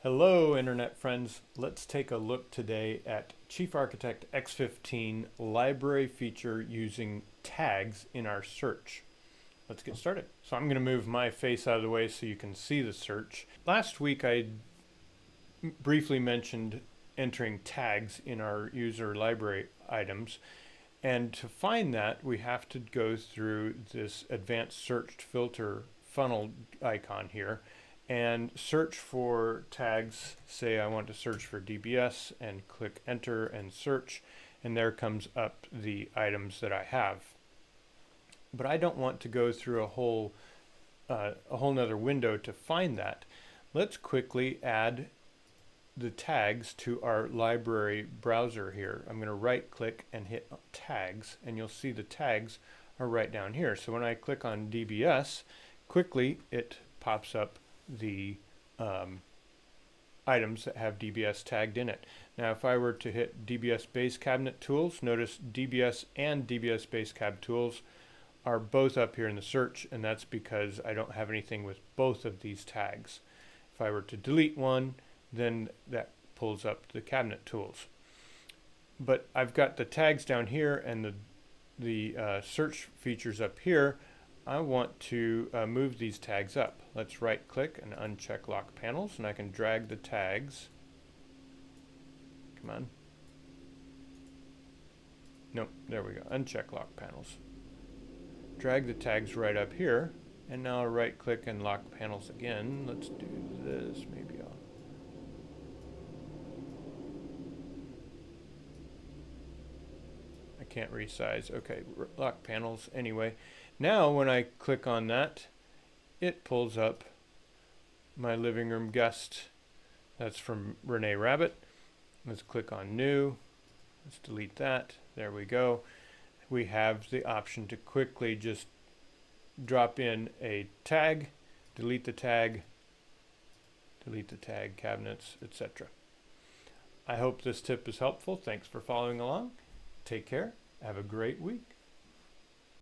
Hello, Internet friends. Let's take a look today at Chief Architect X15 library feature using tags in our search. Let's get started. So I'm going to move my face out of the way so you can see the search. Last week I briefly mentioned entering tags in our user library items. And to find that, we have to go through this advanced search filter funnel icon here and search for tags. Say I want to search for DBS and click enter and search, and there comes up the items that I have. But I don't want to go through a whole nother window to find that. Let's quickly add the tags to our library browser here. I'm going to right click and hit tags, and you'll see the tags are right down here. So when I click on DBS, quickly it pops up the items that have DBS tagged in it. Now if I were to hit DBS Base Cabinet Tools, notice DBS and DBS Base Cab Tools are both up here in the search, and that's because I don't have anything with both of these tags. If I were to delete one, then that pulls up the cabinet tools. But I've got the tags down here and the search features up here. I want to move these tags up. Let's right click and uncheck lock panels, and I can drag the tags. Come on. Nope, there we go. Uncheck lock panels. Drag the tags right up here, and now I'll right click and lock panels again. Let's do this. Maybe I can't resize. Okay, lock panels anyway. Now when I click on that, it pulls up my living room guest. That's from Renee Rabbit. Let's click on new. Let's delete that. There we go. We have the option to quickly just drop in a tag, delete the tag, cabinets, etc. I hope this tip is helpful. Thanks for following along. Take care. Have a great week.